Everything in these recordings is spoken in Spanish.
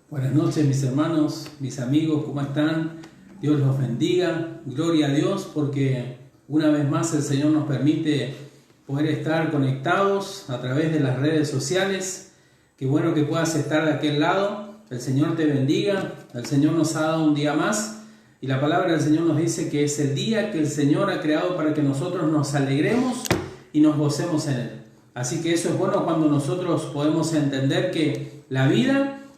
Buenas noches, mis hermanos, mis amigos, ¿cómo están? Dios los bendiga, gloria a Dios, porque una vez más el Señor nos permite poder estar conectados a través de las redes sociales. Qué bueno que puedas estar de aquel lado. El Señor te bendiga, el Señor nos ha dado un día más y la palabra del Señor nos dice que es el día que el Señor ha creado para que nosotros nos alegremos y nos gocemos en Él. Así que eso es bueno cuando nosotros podemos entender que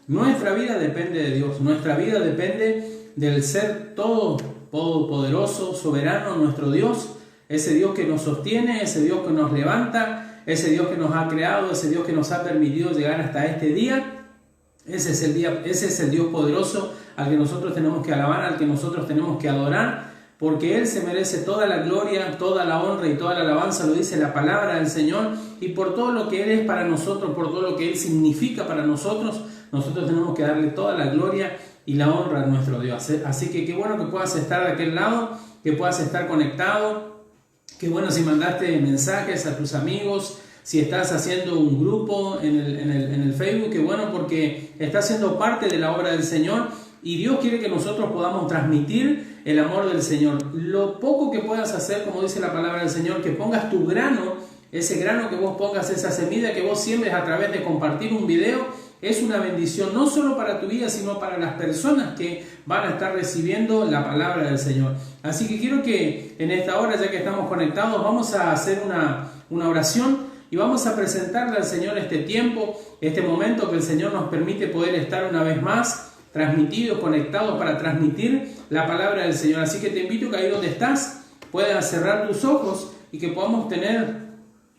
nuestra vida depende de Dios, nuestra vida depende del ser todopoderoso, soberano, nuestro Dios, ese Dios que nos sostiene, ese Dios que nos levanta, ese Dios que nos ha creado, ese Dios que nos ha permitido llegar hasta este día. Ese es el Dios poderoso al que nosotros tenemos que alabar, al que nosotros tenemos que adorar, porque Él se merece toda la gloria, toda la honra y toda la alabanza, lo dice la palabra del Señor, y por todo lo que Él es para nosotros, por todo lo que Él significa para nosotros tenemos que darle toda la gloria y la honra a nuestro Dios. Así que qué bueno que puedas estar de aquel lado, que puedas estar conectado. Qué bueno si mandaste mensajes a tus amigos, si estás haciendo un grupo en el Facebook, qué bueno porque estás siendo parte de la obra del Señor y Dios quiere que nosotros podamos transmitir el amor del Señor. Lo poco que puedas hacer, como dice la palabra del Señor, que pongas tu grano, ese grano que vos pongas, esa semilla que vos siembres a través de compartir un video, es una bendición no solo para tu vida, sino para las personas que van a estar recibiendo la palabra del Señor. Así que quiero que en esta hora, ya que estamos conectados, vamos a hacer una oración y vamos a presentarle al Señor este tiempo, este momento que el Señor nos permite poder estar una vez más transmitidos, conectados para transmitir la palabra del Señor. Así que te invito que ahí donde estás puedas cerrar tus ojos y que podamos tener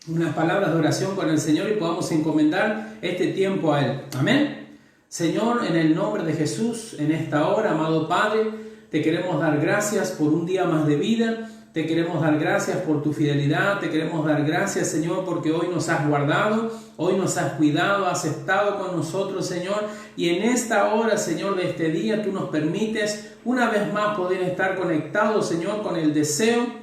unas palabras de oración con el Señor y podamos encomendar este tiempo a Él. Amén. Señor, en el nombre de Jesús, en esta hora, amado Padre, te queremos dar gracias por un día más de vida. Te queremos dar gracias por tu fidelidad. Te queremos dar gracias, Señor, porque hoy nos has guardado, hoy nos has cuidado, has estado con nosotros, Señor. Y en esta hora, Señor, de este día, tú nos permites una vez más poder estar conectados, Señor, con el deseo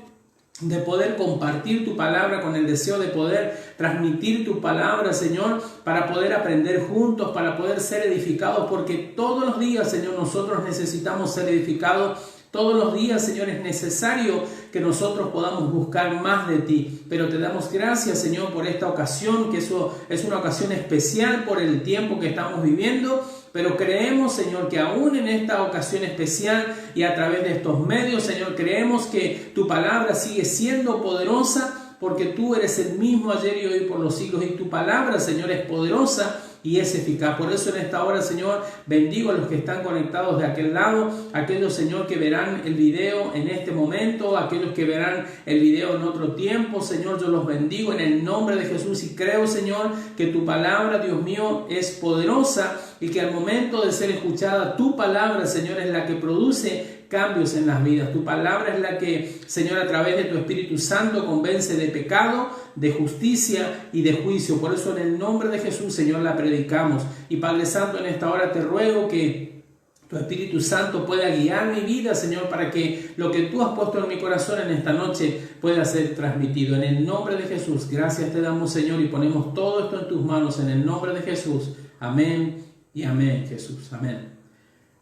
de poder compartir tu palabra, con el deseo de poder transmitir tu palabra, Señor, para poder aprender juntos, para poder ser edificados, porque todos los días, Señor, nosotros necesitamos ser edificados. Todos los días, Señor, es necesario que nosotros podamos buscar más de ti. Pero te damos gracias, Señor, por esta ocasión, que eso es una ocasión especial por el tiempo que estamos viviendo. Pero creemos, Señor, que aún en esta ocasión especial y a través de estos medios, Señor, creemos que tu palabra sigue siendo poderosa, porque tú eres el mismo ayer y hoy por los siglos. Y tu palabra, Señor, es poderosa y es eficaz. Por eso en esta hora, Señor, bendigo a los que están conectados de aquel lado, aquellos, Señor, que verán el video en este momento, aquellos que verán el video en otro tiempo, Señor, yo los bendigo en el nombre de Jesús y creo, Señor, que tu palabra, Dios mío, es poderosa y que al momento de ser escuchada, tu palabra, Señor, es la que produce cambios en las vidas. Tu palabra es la que, Señor, a través de tu Espíritu Santo convence de pecado, de justicia y de juicio. Por eso en el nombre de Jesús, Señor, la predicamos. Y Padre Santo, en esta hora te ruego que tu Espíritu Santo pueda guiar mi vida, Señor, para que lo que tú has puesto en mi corazón en esta noche pueda ser transmitido. En el nombre de Jesús, gracias te damos, Señor, y ponemos todo esto en tus manos. En el nombre de Jesús. Amén y amén, Jesús. Amén.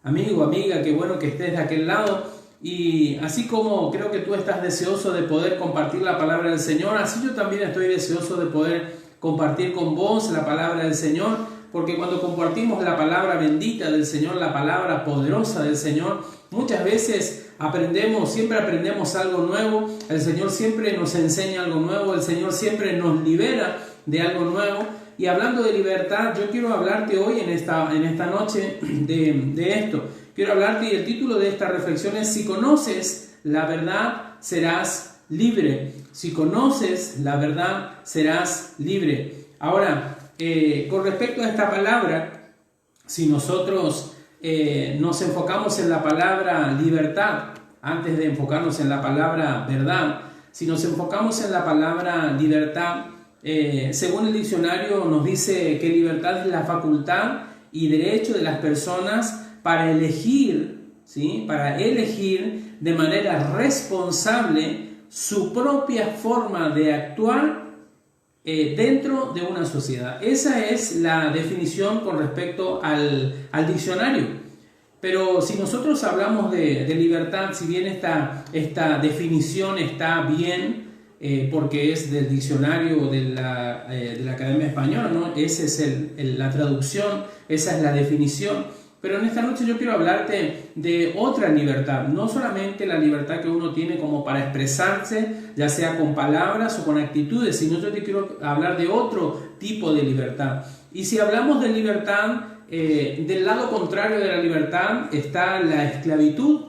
Amigo, amiga, qué bueno que estés de aquel lado y así como creo que tú estás deseoso de poder compartir la palabra del Señor, así yo también estoy deseoso de poder compartir con vos la palabra del Señor, porque cuando compartimos la palabra bendita del Señor, la palabra poderosa del Señor, muchas veces siempre aprendemos algo nuevo, el Señor siempre nos enseña algo nuevo, el Señor siempre nos libera de algo nuevo. Y hablando de libertad, yo quiero hablarte hoy en esta noche de esto. Quiero hablarte y el título de esta reflexión es: si conoces la verdad, serás libre. Si conoces la verdad, serás libre. Ahora, con respecto a esta palabra, si nosotros nos enfocamos en la palabra libertad, antes de enfocarnos en la palabra verdad, si nos enfocamos en la palabra libertad, según el diccionario nos dice que libertad es la facultad y derecho de las personas para elegir, ¿sí? Para elegir de manera responsable su propia forma de actuar dentro de una sociedad. Esa es la definición con respecto al diccionario. Pero si nosotros hablamos de libertad, si bien esta definición está bien, porque es del diccionario de la Academia Española, ¿no? Esa es la traducción, esa es la definición. Pero en esta noche yo quiero hablarte de otra libertad, no solamente la libertad que uno tiene como para expresarse, ya sea con palabras o con actitudes, sino yo te quiero hablar de otro tipo de libertad. Y si hablamos de libertad, del lado contrario de la libertad está la esclavitud,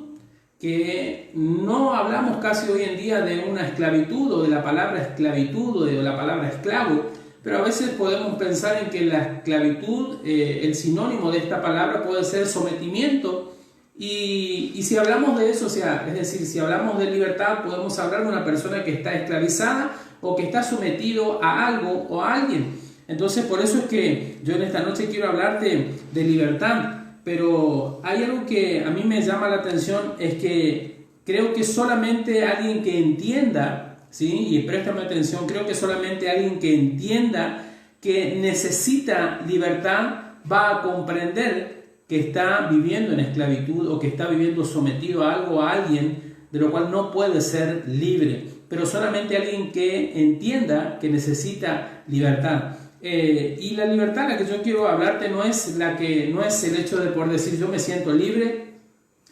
que no hablamos casi hoy en día de una esclavitud o de la palabra esclavitud o de la palabra esclavo, pero a veces podemos pensar en que la esclavitud, el sinónimo de esta palabra puede ser sometimiento, y si hablamos de eso, o sea, es decir, si hablamos de libertad, podemos hablar de una persona que está esclavizada o que está sometido a algo o a alguien. Entonces, por eso es que yo en esta noche quiero hablarte de libertad, pero hay algo que a mí me llama la atención, es que creo que solamente alguien que entienda, ¿sí? Y préstame atención, creo que solamente alguien que entienda que necesita libertad va a comprender que está viviendo en esclavitud o que está viviendo sometido a algo o a alguien de lo cual no puede ser libre, pero solamente alguien que entienda que necesita libertad. Y la libertad a la que yo quiero hablarte no es el hecho de poder decir yo me siento libre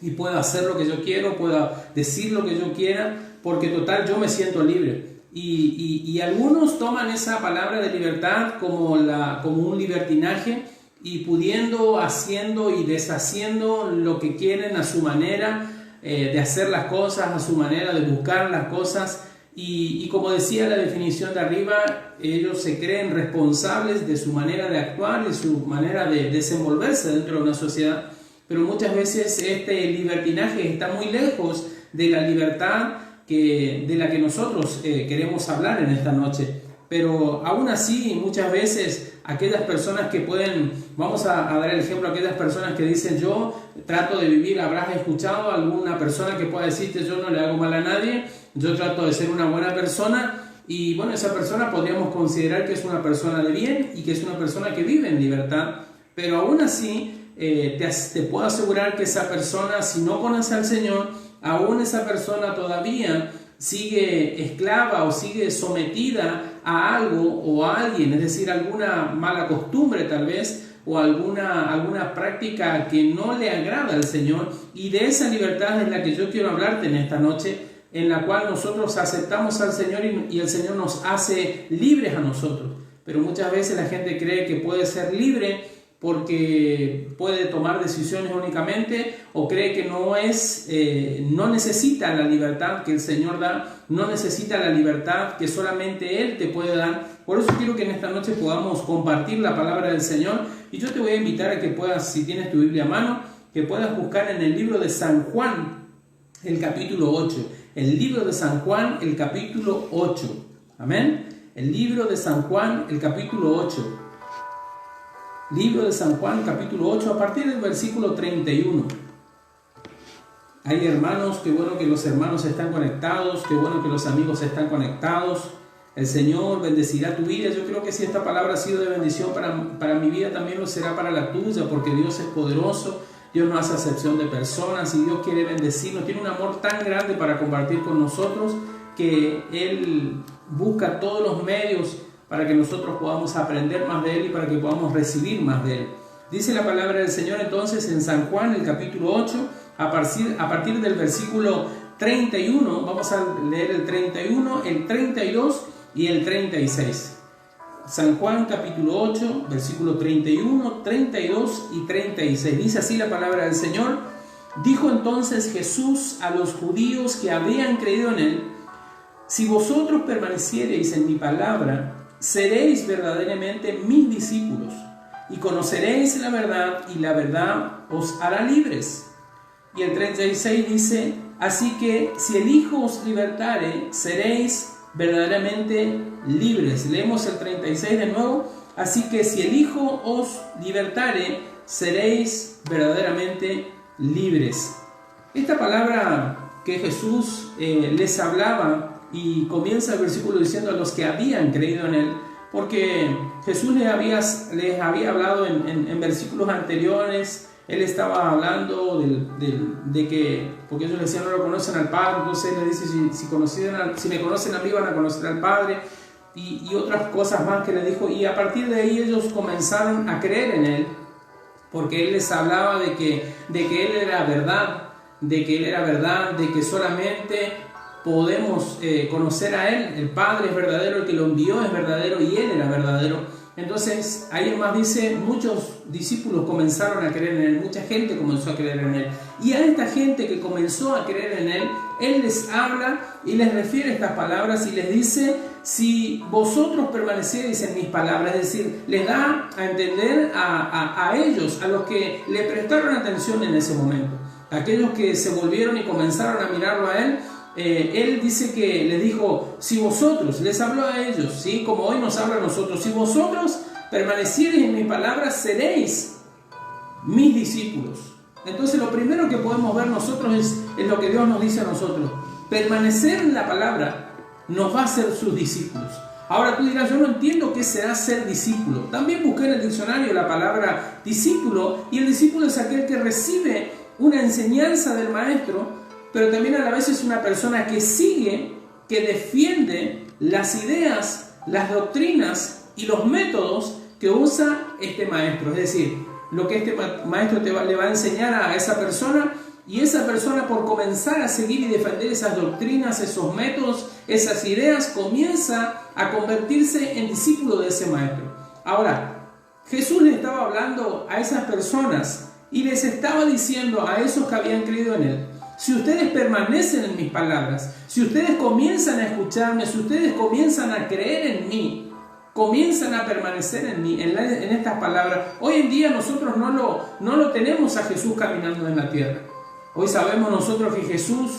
y puedo hacer lo que yo quiero, puedo decir lo que yo quiera, porque total yo me siento libre. Y algunos toman esa palabra de libertad como un libertinaje, y pudiendo, haciendo y deshaciendo lo que quieren a su manera de hacer las cosas, a su manera de buscar las cosas. Y como decía la definición de arriba, ellos se creen responsables de su manera de actuar y su manera de desenvolverse dentro de una sociedad. Pero muchas veces este libertinaje está muy lejos de la libertad de la que nosotros queremos hablar en esta noche. Pero aún así, muchas veces aquellas personas que pueden, vamos a dar el ejemplo, aquellas personas que dicen yo trato de vivir, habrás escuchado a alguna persona que pueda decirte yo no le hago mal a nadie, yo trato de ser una buena persona, y bueno, esa persona podríamos considerar que es una persona de bien y que es una persona que vive en libertad. Pero aún así te puedo asegurar que esa persona, si no conoce al Señor, aún esa persona todavía sigue esclava o sigue sometida a algo o a alguien, es decir, alguna mala costumbre tal vez, o alguna práctica que no le agrada al Señor. Y de esa libertad es la que yo quiero hablarte en esta noche, en la cual nosotros aceptamos al Señor y el Señor nos hace libres a nosotros. Pero muchas veces la gente cree que puede ser libre porque puede tomar decisiones únicamente, o cree que no necesita la libertad que el Señor da, no necesita la libertad que solamente Él te puede dar. Por eso quiero que en esta noche podamos compartir la palabra del Señor, y yo te voy a invitar a que puedas, si tienes tu Biblia a mano, que puedas buscar en el libro de San Juan, el capítulo 8. El libro de San Juan, el capítulo 8. Amén. El libro de San Juan, el capítulo 8. Libro de San Juan, capítulo 8, a partir del versículo 31. Hay hermanos, qué bueno que los hermanos están conectados, qué bueno que los amigos están conectados. El Señor bendecirá tu vida. Yo creo que si esta palabra ha sido de bendición para mi vida, también lo será para la tuya, porque Dios es poderoso. Dios no hace acepción de personas, y Dios quiere bendecirnos. Tiene un amor tan grande para compartir con nosotros, que Él busca todos los medios para que nosotros podamos aprender más de Él y para que podamos recibir más de Él. Dice la palabra del Señor entonces en San Juan, el capítulo 8, a partir del versículo 31, vamos a leer el 31, el 32 y el 36. San Juan capítulo 8, versículo 31, 32 y 36. Dice así la palabra del Señor: dijo entonces Jesús a los judíos que habían creído en Él: si vosotros permaneciereis en mi palabra, seréis verdaderamente mis discípulos, y conoceréis la verdad, y la verdad os hará libres. Y el 36 dice: así que si el Hijo os libertare, seréis verdaderamente libres. Leemos el 36 de nuevo: así que si el Hijo os libertare, seréis verdaderamente libres. Esta palabra que Jesús les hablaba, y comienza el versículo diciendo a los que habían creído en Él, porque Jesús les había hablado en versículos anteriores. Él estaba hablando de que, porque ellos le decían no lo conocen al Padre, entonces él le dice si me conocen a mí van a conocer al Padre, y otras cosas más que le dijo, y a partir de ahí ellos comenzaron a creer en él, porque él les hablaba de que él era verdad, de que solamente podemos conocer a él, el Padre es verdadero, el que lo envió es verdadero y él era verdadero. Entonces, ahí más dice, muchos discípulos comenzaron a creer en él, mucha gente comenzó a creer en él. Y a esta gente que comenzó a creer en él, él les habla y les refiere estas palabras y les dice, si vosotros permanecierais en mis palabras, es decir, les da a entender a ellos, a los que le prestaron atención en ese momento, aquellos que se volvieron y comenzaron a mirarlo a él. Él dice que les dijo, si vosotros, les habló a ellos, ¿sí? Como hoy nos habla a nosotros, si vosotros permaneciereis en mis palabras, seréis mis discípulos. Entonces lo primero que podemos ver nosotros es lo que Dios nos dice a nosotros. Permanecer en la palabra nos va a hacer sus discípulos. Ahora tú dirás, yo no entiendo qué será ser discípulo. También busqué en el diccionario la palabra discípulo, y el discípulo es aquel que recibe una enseñanza del maestro, pero también a la vez es una persona que sigue, que defiende las ideas, las doctrinas y los métodos que usa este maestro. Es decir, lo que este maestro le va a enseñar a esa persona, y esa persona, por comenzar a seguir y defender esas doctrinas, esos métodos, esas ideas, comienza a convertirse en discípulo de ese maestro. Ahora, Jesús le estaba hablando a esas personas y les estaba diciendo a esos que habían creído en él, si ustedes permanecen en mis palabras, si ustedes comienzan a escucharme, si ustedes comienzan a creer en mí, comienzan a permanecer en mí, en estas palabras. Hoy en día nosotros no lo tenemos a Jesús caminando en la tierra. Hoy sabemos nosotros que Jesús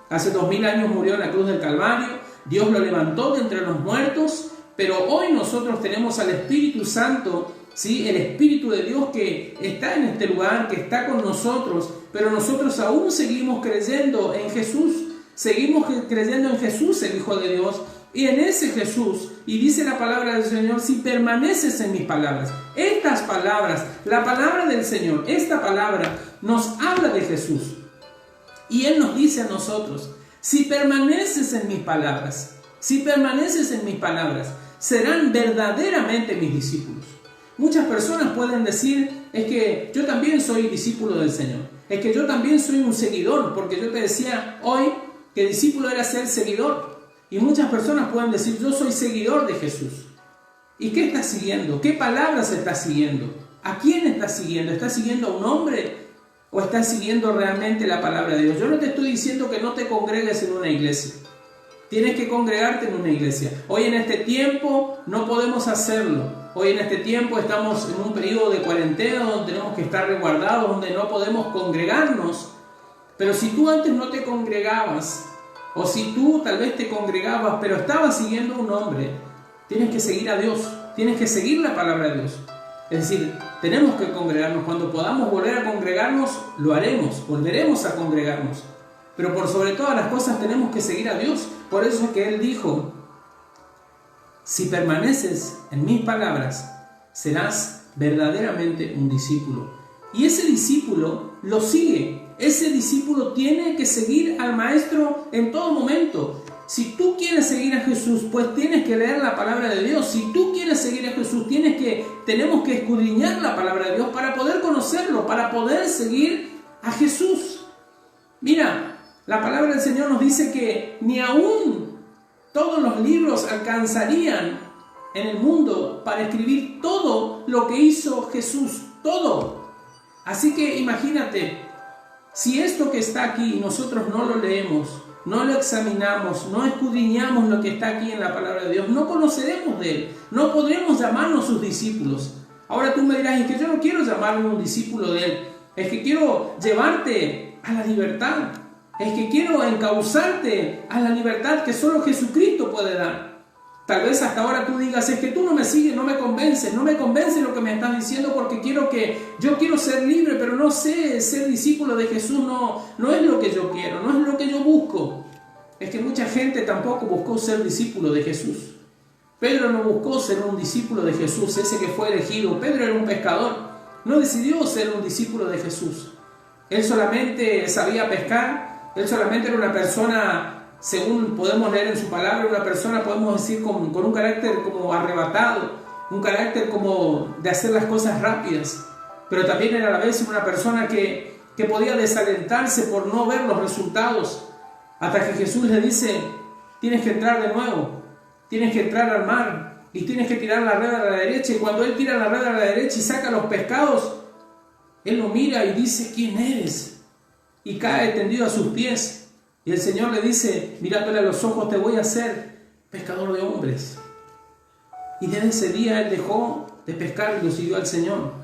hace 2000 años murió en la cruz del Calvario, Dios lo levantó de entre los muertos, pero hoy nosotros tenemos al Espíritu Santo, ¿sí? El Espíritu de Dios que está en este lugar, que está con nosotros, pero nosotros aún seguimos creyendo en Jesús, el Hijo de Dios, y en ese Jesús, y dice la palabra del Señor, si permaneces en mis palabras. Estas palabras, la palabra del Señor, esta palabra nos habla de Jesús, y Él nos dice a nosotros, si permaneces en mis palabras, serán verdaderamente mis discípulos. Muchas personas pueden decir, es que yo también soy discípulo del Señor, es que yo también soy un seguidor, porque yo te decía hoy que discípulo era ser seguidor. Y muchas personas pueden decir, yo soy seguidor de Jesús. ¿Y qué estás siguiendo? ¿Qué palabras estás siguiendo? ¿A quién estás siguiendo? ¿Estás siguiendo a un hombre o estás siguiendo realmente la palabra de Dios? Yo no te estoy diciendo que no te congregues en una iglesia. Tienes que congregarte en una iglesia. Hoy en este tiempo no podemos hacerlo. Hoy en este tiempo estamos en un periodo de cuarentena donde tenemos que estar resguardados, donde no podemos congregarnos. Pero si tú antes no te congregabas, o si tú tal vez te congregabas, pero estabas siguiendo a un hombre, tienes que seguir a Dios, tienes que seguir la palabra de Dios. Es decir, tenemos que congregarnos. Cuando podamos volver a congregarnos, lo haremos, volveremos a congregarnos. Pero por sobre todas las cosas tenemos que seguir a Dios. Por eso es que Él dijo, si permaneces en mis palabras, serás verdaderamente un discípulo. Y ese discípulo lo sigue. Ese discípulo tiene que seguir al Maestro en todo momento. Si tú quieres seguir a Jesús, pues tienes que leer la palabra de Dios. Si tú quieres seguir a Jesús, tenemos que escudriñar la palabra de Dios para poder conocerlo, para poder seguir a Jesús. Mira, la palabra del Señor nos dice que ni aún todos los libros alcanzarían en el mundo para escribir todo lo que hizo Jesús, todo. Así que imagínate, si esto que está aquí nosotros no lo leemos, no lo examinamos, no escudriñamos lo que está aquí en la palabra de Dios, no conoceremos de Él, no podremos llamarnos sus discípulos. Ahora tú me dirás, es que yo no quiero llamarme un discípulo de Él, es que quiero llevarte a la libertad, es que quiero encauzarte a la libertad que solo Jesucristo puede dar. Tal vez hasta ahora tú digas, es que tú no me sigues, no me convence lo que me estás diciendo, porque yo quiero ser libre, pero no sé, ser discípulo de Jesús no es lo que yo quiero, no es lo que yo busco. Es que mucha gente tampoco buscó ser discípulo de Jesús. Pedro no buscó ser un discípulo de Jesús, ese que fue elegido. Pedro era un pescador, no decidió ser un discípulo de Jesús. Él solamente sabía pescar, él solamente era una persona, según podemos leer en su palabra, una persona, podemos decir, con un carácter como arrebatado, un carácter como de hacer las cosas rápidas, pero también era a la vez una persona que podía desalentarse por no ver los resultados, hasta que Jesús le dice: tienes que entrar de nuevo, tienes que entrar al mar y tienes que tirar la red a la derecha. Y cuando él tira la red a la derecha y saca los pescados, él lo mira y dice: ¿quién eres? Y cae tendido a sus pies. Y el Señor le dice, mirándole a los ojos: te voy a hacer pescador de hombres. Y desde ese día él dejó de pescar y lo siguió al Señor.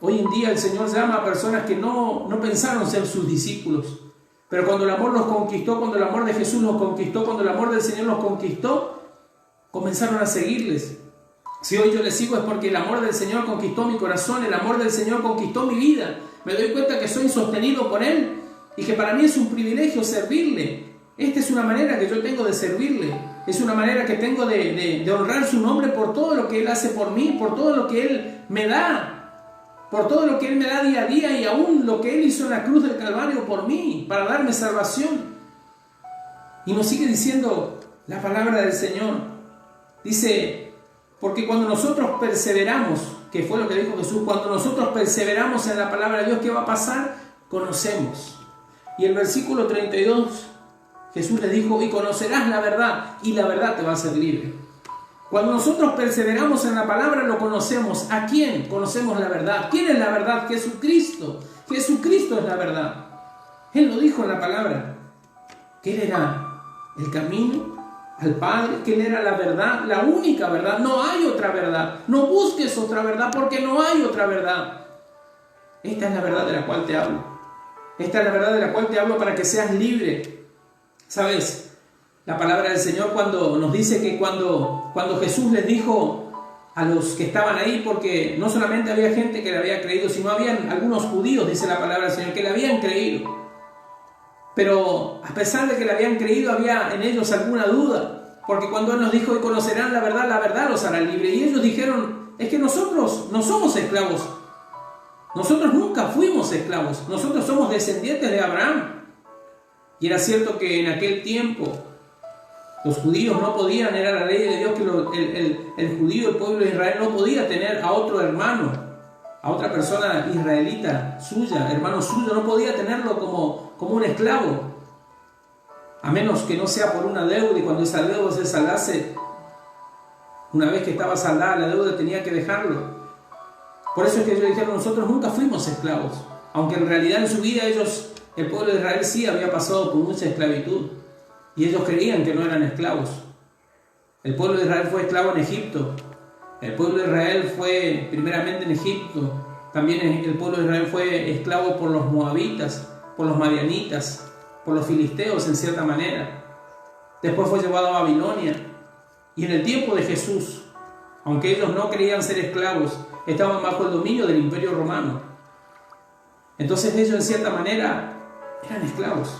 Hoy en día el Señor llama a personas que no pensaron ser sus discípulos, pero cuando el amor los conquistó, cuando el amor de Jesús los conquistó, cuando el amor del Señor los conquistó, comenzaron a seguirles. Si hoy yo les sigo es porque el amor del Señor conquistó mi corazón, el amor del Señor conquistó mi vida. Me doy cuenta que soy sostenido por Él y que para mí es un privilegio servirle. Esta es una manera que yo tengo de servirle. Es una manera que tengo de honrar su nombre por todo lo que Él hace por mí, por todo lo que Él me da, por todo lo que Él me da día a día y aún lo que Él hizo en la cruz del Calvario por mí, para darme salvación. Y nos sigue diciendo la palabra del Señor. Dice: porque cuando nosotros perseveramos, que fue lo que dijo Jesús, cuando nosotros perseveramos en la palabra de Dios, ¿qué va a pasar? Conocemos. Y el versículo 32, Jesús le dijo: y conocerás la verdad, y la verdad te va a hacer libre. Cuando nosotros perseveramos en la palabra, lo conocemos. ¿A quién? Conocemos la verdad. ¿Quién es la verdad? Jesucristo. Jesucristo es la verdad. Él lo dijo en la palabra, que Él era el camino al Padre, que Él era la verdad, la única verdad. No hay otra verdad. No busques otra verdad, porque no hay otra verdad. Esta es la verdad de la cual te hablo. Esta es la verdad de la cual te hablo para que seas libre. ¿Sabes? La palabra del Señor cuando nos dice que cuando Jesús les dijo a los que estaban ahí, porque no solamente había gente que le había creído, sino habían algunos judíos, dice la palabra del Señor, que le habían creído. Pero a pesar de que le habían creído, había en ellos alguna duda, porque cuando Él nos dijo: y conocerán la verdad los hará libre. Y ellos dijeron: es que nosotros no somos esclavos, nosotros nunca fuimos esclavos, nosotros somos descendientes de Abraham. Y era cierto que en aquel tiempo los judíos no podían, era la ley de Dios que el judío, el pueblo de Israel, no podía tener a otro hermano, a otra persona israelita suya, hermano suyo, no podía tenerlo como un esclavo, a menos que no sea por una deuda, y cuando esa deuda se saldase, una vez que estaba saldada la deuda, tenía que dejarlo. Por eso es que ellos dijeron: nosotros nunca fuimos esclavos, aunque en realidad en su vida el pueblo de Israel sí había pasado por mucha esclavitud. Y ellos creían que no eran esclavos. El pueblo de Israel fue esclavo en Egipto. El pueblo de Israel fue primeramente en Egipto. También el pueblo de Israel fue esclavo por los moabitas, por los madianitas, por los filisteos en cierta manera. Después fue llevado a Babilonia. Y en el tiempo de Jesús, aunque ellos no creían ser esclavos, estaban bajo el dominio del Imperio Romano. Entonces ellos en cierta manera eran esclavos.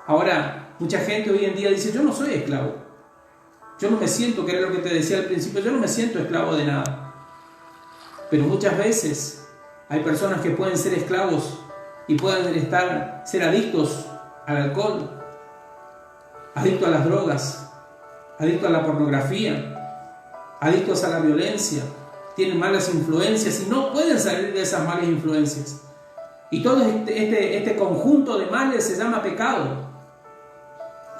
Ahora, mucha gente hoy en día dice: yo no soy esclavo. Yo no me siento, que era lo que te decía al principio, yo no me siento esclavo de nada. Pero muchas veces hay personas que pueden ser esclavos y pueden ser adictos al alcohol, adictos a las drogas, adictos a la pornografía, adictos a la violencia, tienen malas influencias y no pueden salir de esas malas influencias. Y todo este conjunto de males se llama pecado.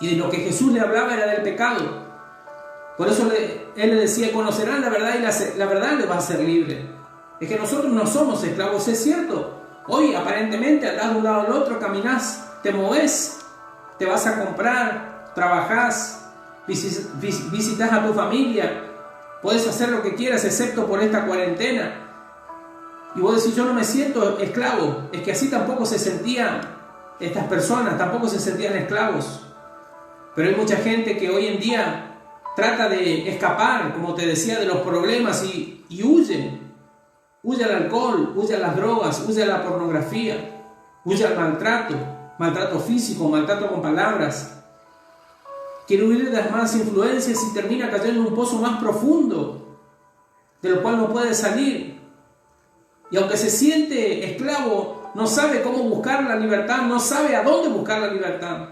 Y de lo que Jesús le hablaba era del pecado. Por eso Él le decía: conocerán la verdad y la verdad les va a hacer libre. Es que nosotros no somos esclavos, es cierto. Hoy aparentemente andás de un lado al otro, caminás, te movés, te vas a comprar, trabajás, visitas a tu familia, puedes hacer lo que quieras excepto por esta cuarentena. Y vos decís: yo no me siento esclavo. Es que así tampoco se sentían estas personas, tampoco se sentían esclavos. Pero hay mucha gente que hoy en día trata de escapar, como te decía, de los problemas y huye. Huye al alcohol, huye a las drogas, huye a la pornografía, huye al maltrato físico, maltrato con palabras. quiere huir de las malas influencias y termina cayendo en un pozo más profundo, del cual no puede salir. Y aunque se siente esclavo, no sabe cómo buscar la libertad, no sabe a dónde buscar la libertad.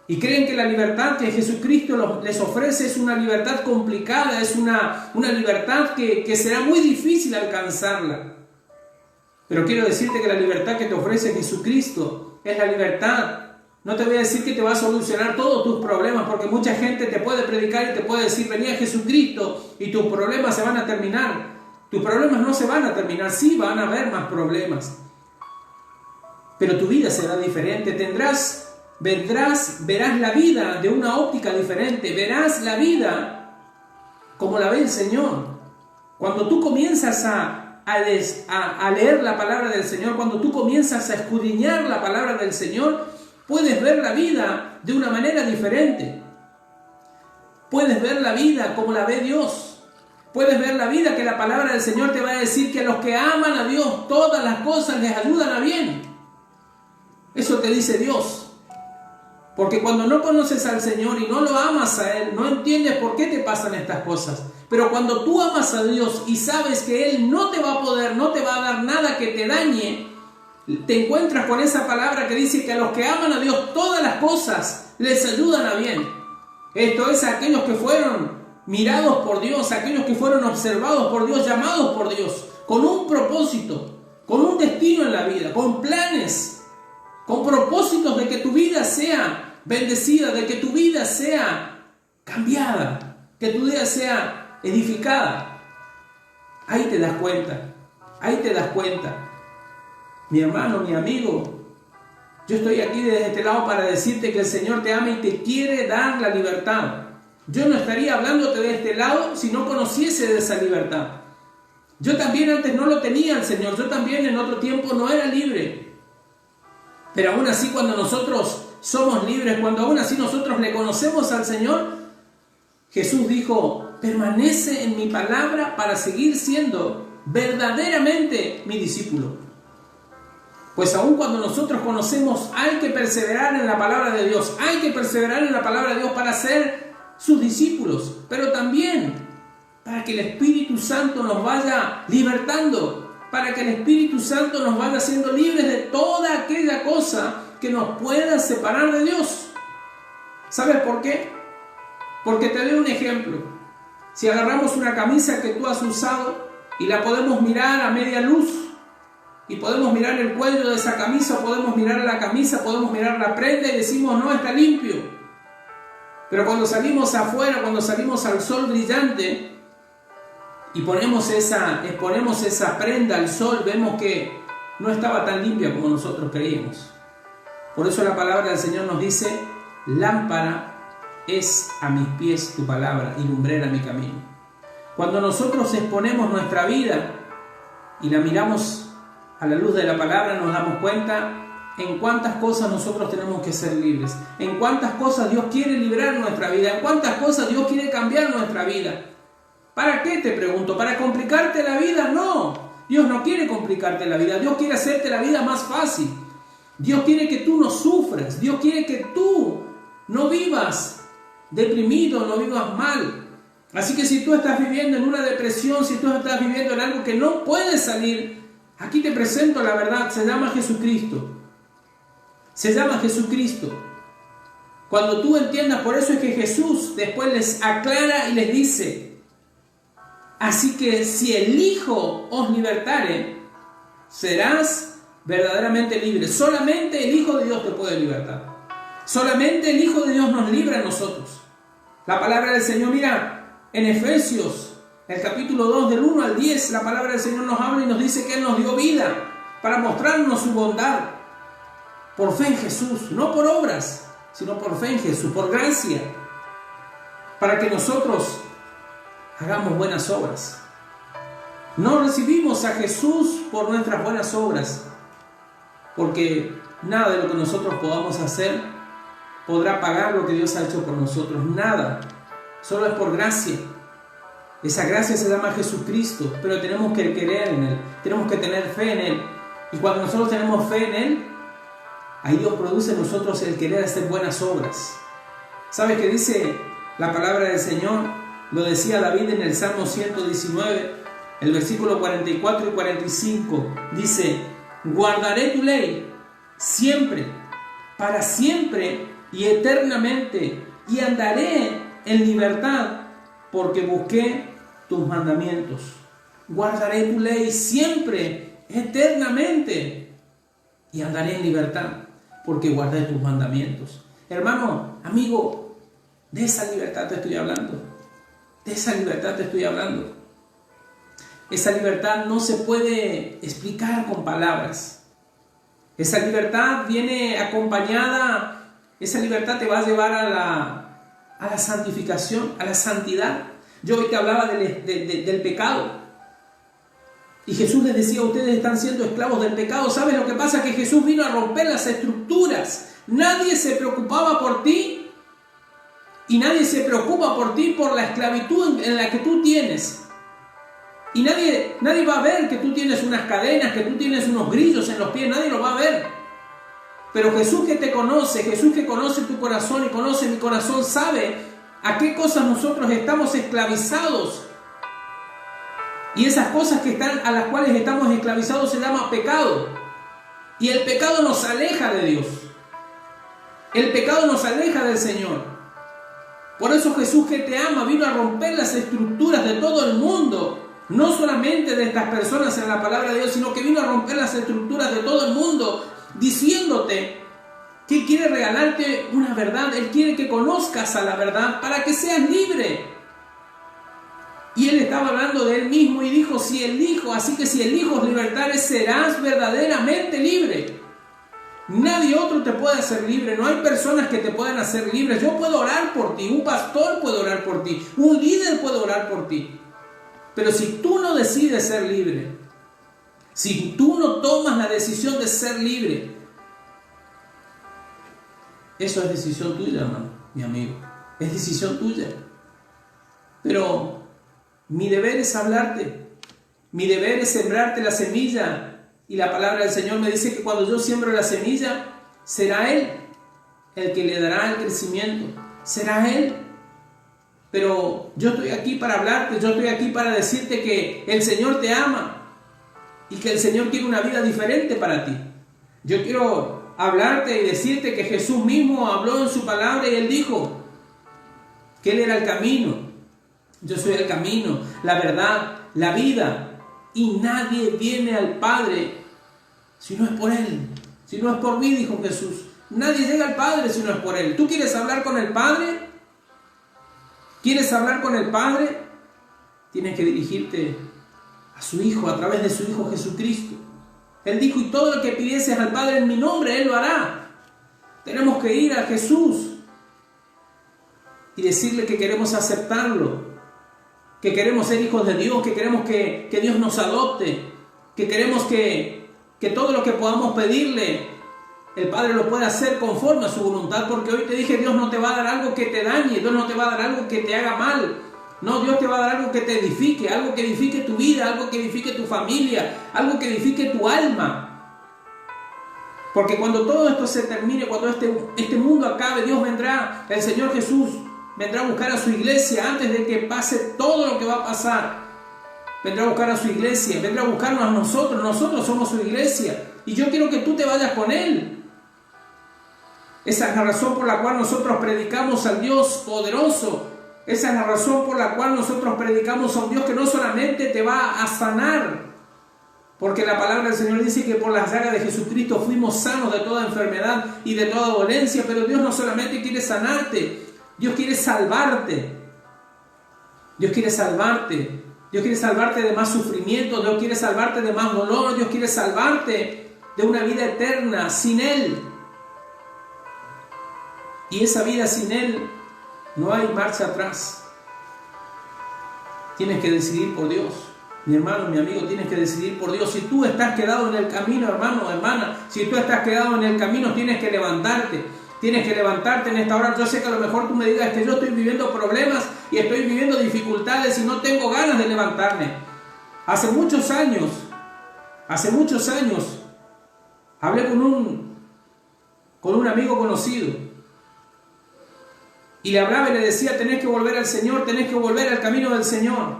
Y creen que la libertad que Jesucristo les ofrece es una libertad complicada, es una libertad que será muy difícil alcanzarla. Pero quiero decirte que la libertad que te ofrece Jesucristo es la libertad. No te voy a decir que te va a solucionar todos tus problemas, porque mucha gente te puede predicar y te puede decir, vení a Jesucristo y tus problemas se van a terminar. Tus problemas no se van a terminar, sí van a haber más problemas. Pero tu vida será diferente, verás la vida de una óptica diferente, verás la vida como la ve el Señor. Cuando tú comienzas a leer la palabra del Señor, cuando tú comienzas a escudriñar la palabra del Señor, puedes ver la vida de una manera diferente. Puedes ver la vida como la ve Dios. Puedes ver la vida que la palabra del Señor te va a decir que a los que aman a Dios, todas las cosas les ayudan a bien. Eso te dice Dios. Porque cuando no conoces al Señor y no lo amas a Él, no entiendes por qué te pasan estas cosas. Pero cuando tú amas a Dios y sabes que Él no te va a poder, no te va a dar nada que te dañe, te encuentras con esa palabra que dice que a los que aman a Dios todas las cosas les ayudan a bien. Esto es a aquellos que fueron mirados por Dios, aquellos que fueron observados por Dios, llamados por Dios, con un propósito, con un destino en la vida, con planes, con propósitos de que tu vida sea bendecida, de que tu vida sea cambiada, que tu vida sea edificada. Ahí te das cuenta, ahí te das cuenta. Mi hermano, mi amigo, yo estoy aquí desde este lado para decirte que el Señor te ama y te quiere dar la libertad. Yo no estaría hablándote de este lado si no conociese de esa libertad. Yo también antes no lo tenía el Señor, yo también en otro tiempo no era libre. Pero aún así, cuando nosotros somos libres, cuando aún así nosotros le conocemos al Señor, Jesús dijo, permanece en mi palabra para seguir siendo verdaderamente mi discípulo. Pues aún cuando nosotros conocemos, hay que perseverar en la palabra de Dios, hay que perseverar en la palabra de Dios para ser sus discípulos, pero también para que el Espíritu Santo nos vaya libertando, para que el Espíritu Santo nos vaya haciendo libres de toda aquella cosa que nos pueda separar de Dios. ¿Sabes por qué? Porque te doy un ejemplo. Si agarramos una camisa que tú has usado y la podemos mirar a media luz, y podemos mirar el cuello de esa camisa, podemos mirar la camisa, podemos mirar la prenda y decimos, no, está limpio. Pero cuando salimos afuera, cuando salimos al sol brillante, y exponemos esa prenda al sol, vemos que no estaba tan limpia como nosotros creíamos. Por eso la palabra del Señor nos dice, lámpara es a mis pies tu palabra y lumbrera mi camino. Cuando nosotros exponemos nuestra vida y la miramos a la luz de la palabra, nos damos cuenta en cuántas cosas nosotros tenemos que ser libres, en cuántas cosas Dios quiere librar nuestra vida, en cuántas cosas Dios quiere cambiar nuestra vida. ¿Para qué, te pregunto? ¿Para complicarte la vida? No. Dios no quiere complicarte la vida. Dios quiere hacerte la vida más fácil. Dios quiere que tú no sufras. Dios quiere que tú no vivas deprimido, no vivas mal. Así que si tú estás viviendo en una depresión, si tú estás viviendo en algo que no puedes salir, aquí te presento la verdad. Se llama Jesucristo. Se llama Jesucristo. Cuando tú entiendas, por eso es que Jesús después les aclara y les dice, así que si el Hijo os libertare, serás verdaderamente libre. Solamente el Hijo de Dios te puede libertar. Solamente el Hijo de Dios nos libra a nosotros. La palabra del Señor, mira, en Efesios, el capítulo 2, del 1 al 10, la palabra del Señor nos habla y nos dice que Él nos dio vida para mostrarnos su bondad. Por fe en Jesús, no por obras, sino por fe en Jesús, por gracia. Para que nosotros hagamos buenas obras. No recibimos a Jesús por nuestras buenas obras, porque nada de lo que nosotros podamos hacer podrá pagar lo que Dios ha hecho por nosotros. Nada. Solo es por gracia. Esa gracia se llama Jesucristo, pero tenemos que creer en Él. Tenemos que tener fe en Él. Y cuando nosotros tenemos fe en Él, ahí Dios produce en nosotros el querer hacer buenas obras. ¿Sabes qué dice la palabra del Señor? Lo decía David en el Salmo 119, el versículo 44 y 45. Dice: guardaré tu ley siempre, para siempre y eternamente, y andaré en libertad, porque busqué tus mandamientos. Guardaré tu ley siempre, eternamente, y andaré en libertad, porque guardé tus mandamientos. Hermano, amigo, de esa libertad te estoy hablando. De esa libertad te estoy hablando. Esa libertad no se puede explicar con palabras. Esa libertad viene acompañada, esa libertad te va a llevar a la santificación, a la santidad. Yo hoy te hablaba del pecado. Y Jesús les decía: ustedes están siendo esclavos del pecado. ¿Sabes lo que pasa? Que Jesús vino a romper las estructuras. Nadie se preocupaba por ti. Y nadie se preocupa por ti por la esclavitud en la que tú tienes. Y nadie va a ver que tú tienes unas cadenas, que tú tienes unos grillos en los pies. Nadie lo va a ver. Pero Jesús, que te conoce, Jesús que conoce tu corazón y conoce mi corazón, sabe a qué cosas nosotros estamos esclavizados. Y esas cosas a las cuales estamos esclavizados se llama pecado. Y el pecado nos aleja de Dios. El pecado nos aleja del Señor. Por eso Jesús, que te ama, vino a romper las estructuras de todo el mundo. No solamente de estas personas en la palabra de Dios, sino que vino a romper las estructuras de todo el mundo, diciéndote que quiere regalarte una verdad. Él quiere que conozcas a la verdad para que seas libre. Y Él estaba hablando de Él mismo y dijo: así que si el Hijo os libertare, serás verdaderamente libre. Nadie otro te puede hacer libre. No hay personas que te puedan hacer libre. Yo puedo orar por ti, un pastor puede orar por ti, un líder puede orar por ti. Pero si tú no decides ser libre, si tú no tomas la decisión de ser libre, eso es decisión tuya, hermano, mi amigo. Es decisión tuya. Pero mi deber es hablarte. Mi deber es sembrarte la semilla. Y la palabra del Señor me dice que cuando yo siembro la semilla, será Él el que le dará el crecimiento. Será Él. Pero yo estoy aquí para hablarte, yo estoy aquí para decirte que el Señor te ama y que el Señor quiere una vida diferente para ti. Yo quiero hablarte y decirte que Jesús mismo habló en su palabra y Él dijo que Él era el camino. Yo soy el camino, la verdad, la vida. Y nadie viene al Padre si no es por Él. Si no es por mí, dijo Jesús. Nadie llega al Padre si no es por Él. ¿Tú quieres hablar con el Padre? ¿Quieres hablar con el Padre? Tienes que dirigirte a su Hijo, a través de su Hijo Jesucristo. Él dijo: y todo lo que pidieses al Padre en mi nombre, Él lo hará. Tenemos que ir a Jesús y decirle que queremos aceptarlo, que queremos ser hijos de Dios, que queremos que Dios nos adopte, que queremos que todo lo que podamos pedirle, el Padre lo puede hacer conforme a su voluntad. Porque hoy te dije: Dios no te va a dar algo que te dañe, Dios no te va a dar algo que te haga mal. No, Dios te va a dar algo que te edifique, algo que edifique tu vida, algo que edifique tu familia, algo que edifique tu alma. Porque cuando todo esto se termine, cuando este mundo acabe, Dios vendrá, el Señor Jesús vendrá a buscar a su iglesia antes de que pase todo lo que va a pasar. Vendrá a buscar a su iglesia, vendrá a buscarnos a nosotros. Nosotros somos su iglesia. Y yo quiero que tú te vayas con Él. Esa es la razón por la cual nosotros predicamos al Dios poderoso. Esa es la razón por la cual nosotros predicamos a un Dios que no solamente te va a sanar, porque la palabra del Señor dice que por las llagas de Jesucristo fuimos sanos de toda enfermedad y de toda dolencia. Pero Dios no solamente quiere sanarte, Dios quiere salvarte. Dios quiere salvarte. Dios quiere salvarte de más sufrimiento. Dios quiere salvarte de más dolor. Dios quiere salvarte de una vida eterna sin Él. Y esa vida sin Él, no hay marcha atrás. Tienes que decidir por Dios. Mi hermano, mi amigo, tienes que decidir por Dios. Si tú estás quedado en el camino, hermano, hermana, si tú estás quedado en el camino, tienes que levantarte. Tienes que levantarte en esta hora. Yo sé que a lo mejor tú me digas que yo estoy viviendo problemas y estoy viviendo dificultades y no tengo ganas de levantarme. Hace muchos años, hablé con un amigo conocido. Y le hablaba y le decía, tenés que volver al Señor, tenés que volver al camino del Señor.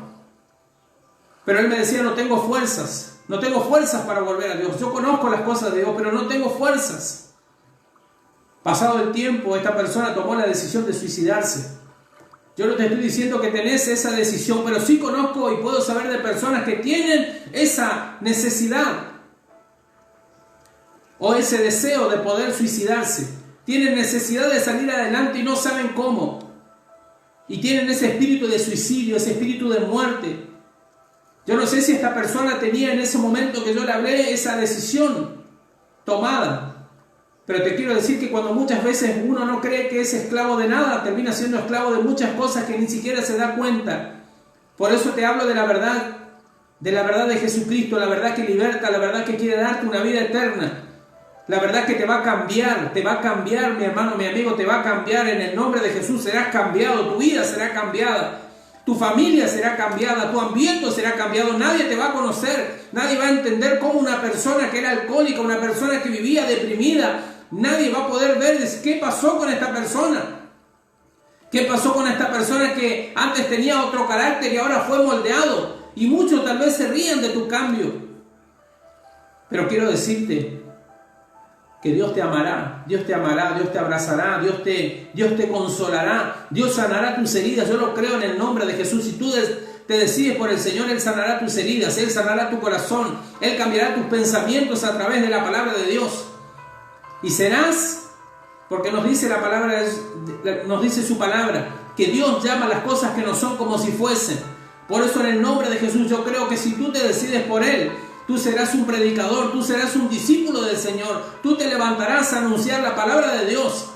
Pero él me decía, no tengo fuerzas para volver a Dios. Yo conozco las cosas de Dios, pero no tengo fuerzas. Pasado el tiempo, esta persona tomó la decisión de suicidarse. Yo no te estoy diciendo que tenés esa decisión, pero sí conozco y puedo saber de personas que tienen esa necesidad o ese deseo de poder suicidarse. Tienen necesidad de salir adelante y no saben cómo. Y tienen ese espíritu de suicidio, ese espíritu de muerte. Yo no sé si esta persona tenía en ese momento que yo le hablé esa decisión tomada. Pero te quiero decir que cuando muchas veces uno no cree que es esclavo de nada, termina siendo esclavo de muchas cosas que ni siquiera se da cuenta. Por eso te hablo de la verdad de Jesucristo, la verdad que liberta, la verdad que quiere darte una vida eterna. La verdad que te va a cambiar, mi hermano, mi amigo, te va a cambiar en el nombre de Jesús. Serás cambiado, tu vida será cambiada, tu familia será cambiada, tu ambiente será cambiado. Nadie te va a conocer, nadie va a entender cómo una persona que era alcohólica, una persona que vivía deprimida, nadie va a poder ver qué pasó con esta persona. ¿Qué pasó con esta persona que antes tenía otro carácter y ahora fue moldeado? Y muchos tal vez se rían de tu cambio. Pero quiero decirte que Dios te amará, Dios te abrazará, Dios te consolará, Dios sanará tus heridas. Yo lo creo en el nombre de Jesús. Si tú te decides por el Señor, Él sanará tus heridas, Él sanará tu corazón, Él cambiará tus pensamientos a través de la palabra de Dios. Y serás, porque nos dice la palabra, nos dice su palabra, que Dios llama las cosas que no son como si fuesen. Por eso en el nombre de Jesús yo creo que si tú te decides por Él, tú serás un predicador, tú serás un discípulo del Señor, tú te levantarás a anunciar la palabra de Dios.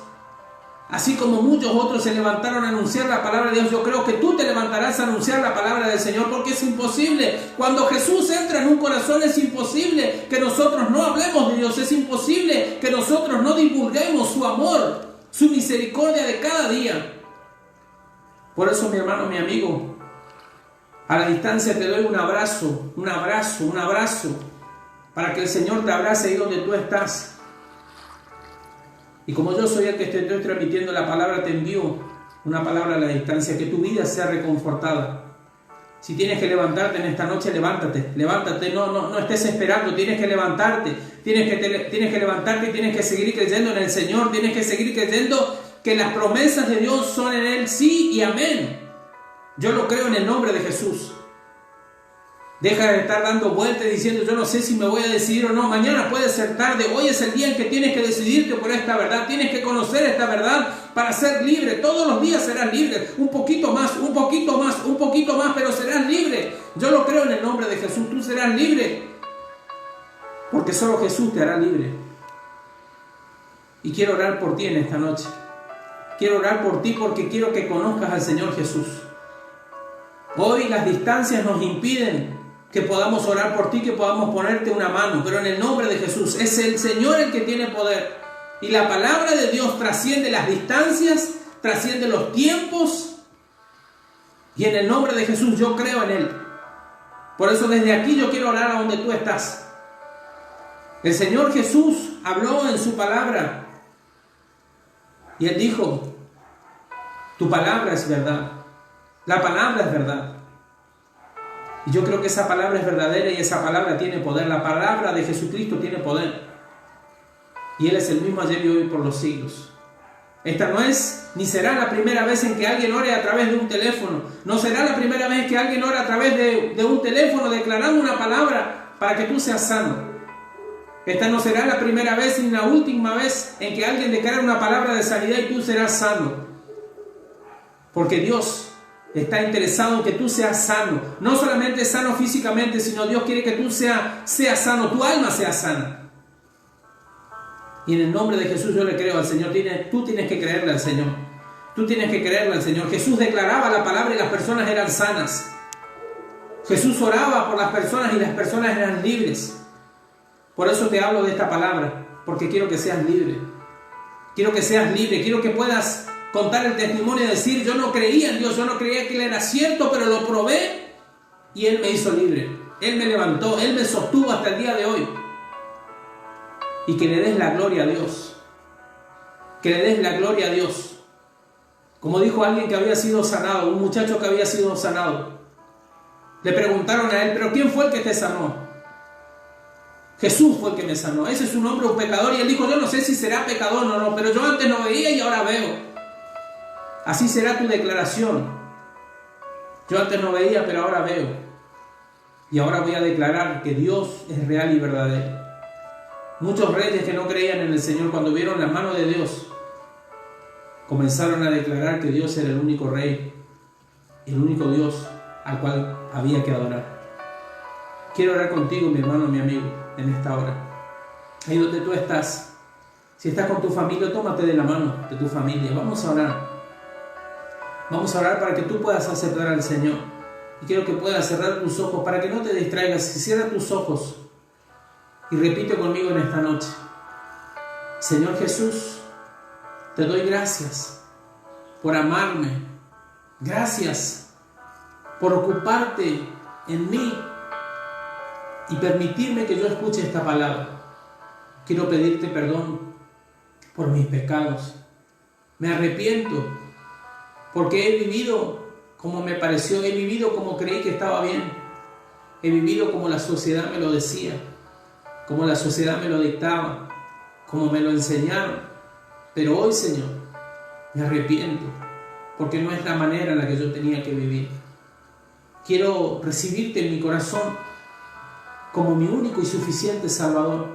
Así como muchos otros se levantaron a anunciar la palabra de Dios, yo creo que tú te levantarás a anunciar la palabra del Señor, porque es imposible. Cuando Jesús entra en un corazón, es imposible que nosotros no hablemos de Dios, es imposible que nosotros no divulguemos su amor, su misericordia de cada día. Por eso, mi hermano, mi amigo, a la distancia te doy un abrazo, para que el Señor te abrace ahí donde tú estás. Y como yo soy el que te estoy transmitiendo la palabra, te envío una palabra a la distancia, que tu vida sea reconfortada. Si tienes que levantarte en esta noche, levántate, no estés esperando, tienes que levantarte, tienes que levantarte y tienes que seguir creyendo en el Señor, tienes que seguir creyendo que las promesas de Dios son en Él sí y amén. Yo lo creo en el nombre de Jesús. Deja de estar dando vueltas diciendo yo no sé si me voy a decidir o no. Mañana puede ser tarde. Hoy es el día en que tienes que decidirte por esta verdad. Tienes que conocer esta verdad para ser libre. Todos los días serás libre. Un poquito más, pero serás libre. Yo lo creo en el nombre de Jesús. Tú serás libre. Porque solo Jesús te hará libre. Y quiero orar por ti en esta noche. Quiero orar por ti porque quiero que conozcas al Señor Jesús. Hoy las distancias nos impiden que podamos orar por ti, que podamos ponerte una mano, pero en el nombre de Jesús es el Señor el que tiene poder. Y la palabra de Dios trasciende las distancias, trasciende los tiempos, y en el nombre de Jesús yo creo en Él. Por eso desde aquí yo quiero orar a donde tú estás. El Señor Jesús habló en su palabra y Él dijo: tu palabra es verdad, la palabra es verdad. Y yo creo que esa palabra es verdadera y esa palabra tiene poder. La palabra de Jesucristo tiene poder. Y Él es el mismo ayer y hoy por los siglos. Esta no es ni será la primera vez en que alguien ore a través de un teléfono. No será la primera vez que alguien ore a través de un teléfono declarando una palabra para que tú seas sano. Esta no será la primera vez ni la última vez en que alguien declare una palabra de sanidad y tú serás sano. Porque Dios está interesado en que tú seas sano. No solamente sano físicamente, sino Dios quiere que tú seas sano, tu alma sea sana. Y en el nombre de Jesús yo le creo al Señor. Tú tienes que creerle al Señor. Tú tienes que creerle al Señor. Jesús declaraba la palabra y las personas eran sanas. Jesús oraba por las personas y las personas eran libres. Por eso te hablo de esta palabra, porque quiero que seas libre. Quiero que seas libre, quiero que puedas contar el testimonio y decir: yo no creía en Dios, yo no creía que Él era cierto, pero lo probé y Él me hizo libre. Él me levantó, Él me sostuvo hasta el día de hoy. Y que le des la gloria a Dios. Que le des la gloria a Dios. Como dijo alguien que había sido sanado, un muchacho que había sido sanado. Le preguntaron a él, ¿pero quién fue el que te sanó? Jesús fue el que me sanó. Ese es un hombre, un pecador. Y él dijo, yo no sé si será pecador o no, pero yo antes no veía y ahora veo. Así será tu declaración. Yo antes no veía, pero ahora veo. Y ahora voy a declarar que Dios es real y verdadero. Muchos reyes que no creían en el Señor, cuando vieron la mano de Dios, comenzaron a declarar que Dios era el único rey, el único Dios al cual había que adorar. Quiero orar contigo, mi hermano, mi amigo, en esta hora. Ahí donde tú estás, si estás con tu familia, tómate de la mano de tu familia. Vamos a orar. Vamos a orar para que tú puedas aceptar al Señor. Y quiero que puedas cerrar tus ojos para que no te distraigas. Cierra tus ojos y repite conmigo en esta noche. Señor Jesús, te doy gracias por amarme. Gracias por ocuparte en mí y permitirme que yo escuche esta palabra. Quiero pedirte perdón por mis pecados. Me arrepiento porque he vivido como me pareció, he vivido como creí que estaba bien, he vivido como la sociedad me lo decía, como la sociedad me lo dictaba, como me lo enseñaron. Pero hoy, Señor, me arrepiento porque no es la manera en la que yo tenía que vivir. Quiero recibirte en mi corazón como mi único y suficiente Salvador.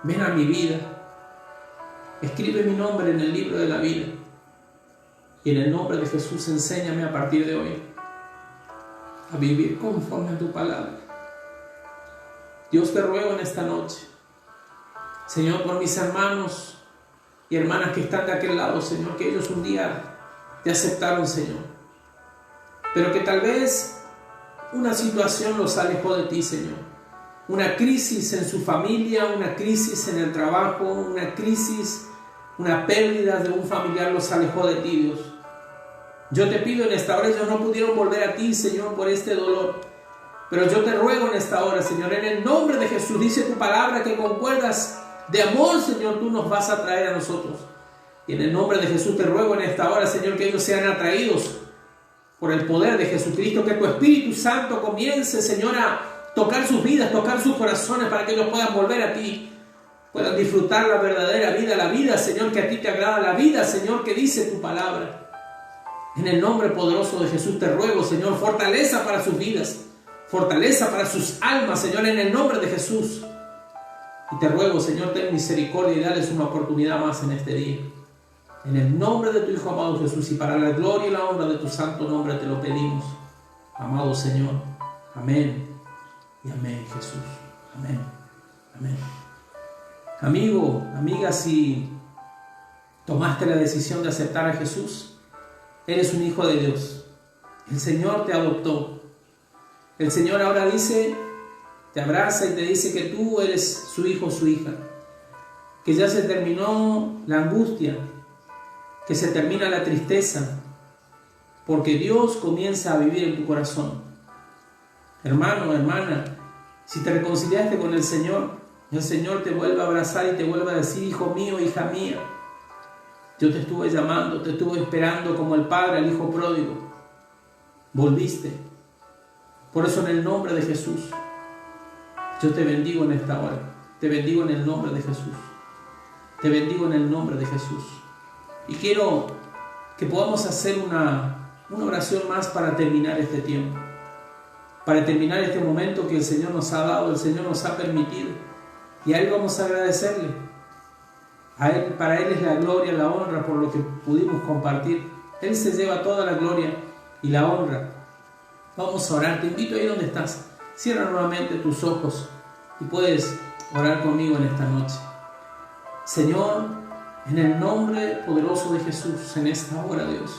Ven a mi vida. Escribe mi nombre en el libro de la vida. Y en el nombre de Jesús, enséñame a partir de hoy a vivir conforme a tu palabra. Dios, te ruego en esta noche, Señor, por mis hermanos y hermanas que están de aquel lado, Señor, que ellos un día te aceptaron, Señor, pero que tal vez una situación los alejó de ti, Señor. Una crisis en su familia, una crisis en el trabajo, una crisis, una pérdida de un familiar los alejó de ti, Dios. Yo te pido en esta hora, ellos no pudieron volver a ti, Señor, por este dolor. Pero yo te ruego en esta hora, Señor, en el nombre de Jesús, dice tu palabra que con cuerdas de amor, Señor, tú nos vas a traer a nosotros. Y en el nombre de Jesús te ruego en esta hora, Señor, que ellos sean atraídos por el poder de Jesucristo, que tu Espíritu Santo comience, Señor, a tocar sus vidas, tocar sus corazones para que ellos puedan volver a ti, puedan disfrutar la verdadera vida, la vida, Señor, que a ti te agrada, la vida, Señor, que dice tu palabra. En el nombre poderoso de Jesús te ruego, Señor, fortaleza para sus vidas, fortaleza para sus almas, Señor, en el nombre de Jesús. Y te ruego, Señor, ten misericordia y dales una oportunidad más en este día. En el nombre de tu Hijo amado Jesús y para la gloria y la honra de tu santo nombre te lo pedimos, amado Señor. Amén y amén, Jesús. Amén. Amén. Amigo, amiga, si tomaste la decisión de aceptar a Jesús, eres un hijo de Dios. El Señor te adoptó. El Señor ahora dice, te abraza y te dice que tú eres su hijo o su hija. Que ya se terminó la angustia, que se termina la tristeza, porque Dios comienza a vivir en tu corazón. Hermano, hermana, si te reconciliaste con el Señor te vuelve a abrazar y te vuelve a decir, hijo mío, hija mía, yo te estuve llamando, te estuve esperando como el padre al hijo pródigo. Volviste. Por eso en el nombre de Jesús, yo te bendigo en esta hora. Te bendigo en el nombre de Jesús. Te bendigo en el nombre de Jesús. Y quiero que podamos hacer una oración más para terminar este tiempo. Para terminar este momento que el Señor nos ha dado, el Señor nos ha permitido. Y a Él vamos a agradecerle. Para Él es la gloria, la honra por lo que pudimos compartir. Él se lleva toda la gloria y la honra. Vamos a orar. Te invito ahí donde estás. Cierra nuevamente tus ojos y puedes orar conmigo en esta noche. Señor, en el nombre poderoso de Jesús, en esta hora, Dios,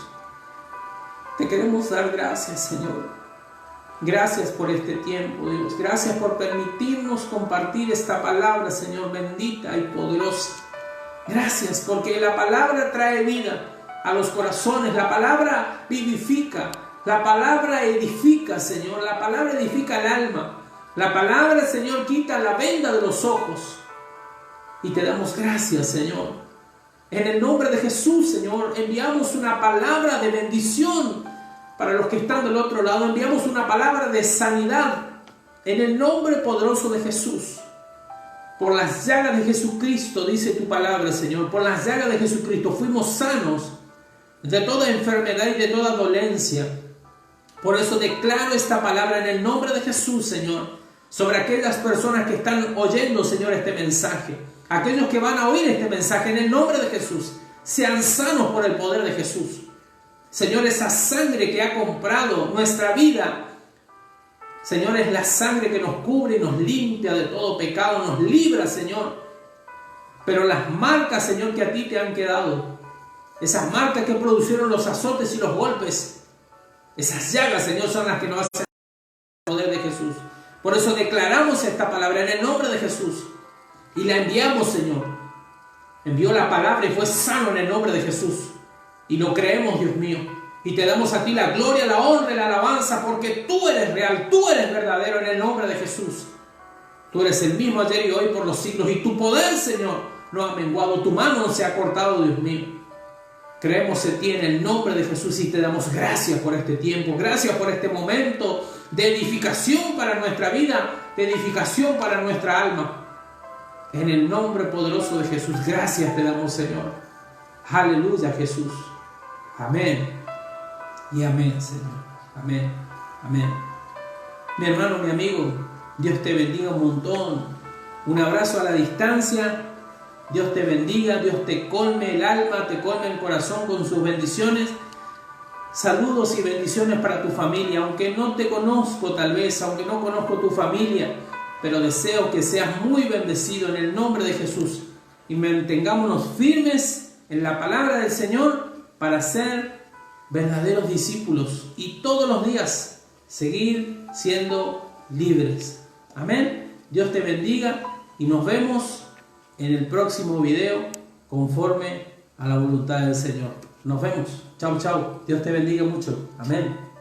te queremos dar gracias, Señor. Gracias por este tiempo, Dios. Gracias por permitirnos compartir esta palabra, Señor, bendita y poderosa. Gracias porque la palabra trae vida a los corazones. La palabra vivifica. La palabra edifica, Señor. La palabra edifica el alma. La palabra, Señor, quita la venda de los ojos. Y te damos gracias, Señor. En el nombre de Jesús, Señor, enviamos una palabra de bendición para los que están del otro lado. Enviamos una palabra de sanidad en el nombre poderoso de Jesús. Por las llagas de Jesucristo, dice tu palabra, Señor, por las llagas de Jesucristo fuimos sanos de toda enfermedad y de toda dolencia. Por eso declaro esta palabra en el nombre de Jesús, Señor, sobre aquellas personas que están oyendo, Señor, este mensaje. Aquellos que van a oír este mensaje en el nombre de Jesús, sean sanos por el poder de Jesús. Señor, esa sangre que ha comprado nuestra vida, Señor, es la sangre que nos cubre y nos limpia de todo pecado, nos libra, Señor. Pero las marcas, Señor, que a ti te han quedado, esas marcas que produjeron los azotes y los golpes, esas llagas, Señor, son las que nos hacen el poder de Jesús. Por eso declaramos esta palabra en el nombre de Jesús y la enviamos, Señor. Envió la palabra y fue sano en el nombre de Jesús. Y lo creemos, Dios mío. Y te damos a ti la gloria, la honra y la alabanza, porque tú eres real, tú eres verdadero en el nombre de Jesús. Tú eres el mismo ayer y hoy por los siglos. Y tu poder, Señor, no ha menguado. Tu mano no se ha cortado, Dios mío. Creemos en ti en el nombre de Jesús y te damos gracias por este tiempo. Gracias por este momento de edificación para nuestra vida, de edificación para nuestra alma. En el nombre poderoso de Jesús, gracias te damos, Señor. Aleluya, Jesús. Amén. Y amén, Señor. Amén. Amén. Mi hermano, mi amigo, Dios te bendiga un montón. Un abrazo a la distancia. Dios te bendiga, Dios te colme el alma, te colme el corazón con sus bendiciones. Saludos y bendiciones para tu familia. Aunque no te conozco tal vez, aunque no conozco tu familia, pero deseo que seas muy bendecido en el nombre de Jesús. Y mantengámonos firmes en la palabra del Señor para ser verdaderos discípulos y todos los días seguir siendo libres. Amén. Dios te bendiga y nos vemos en el próximo video conforme a la voluntad del Señor. Nos vemos. Chau, chau. Dios te bendiga mucho. Amén.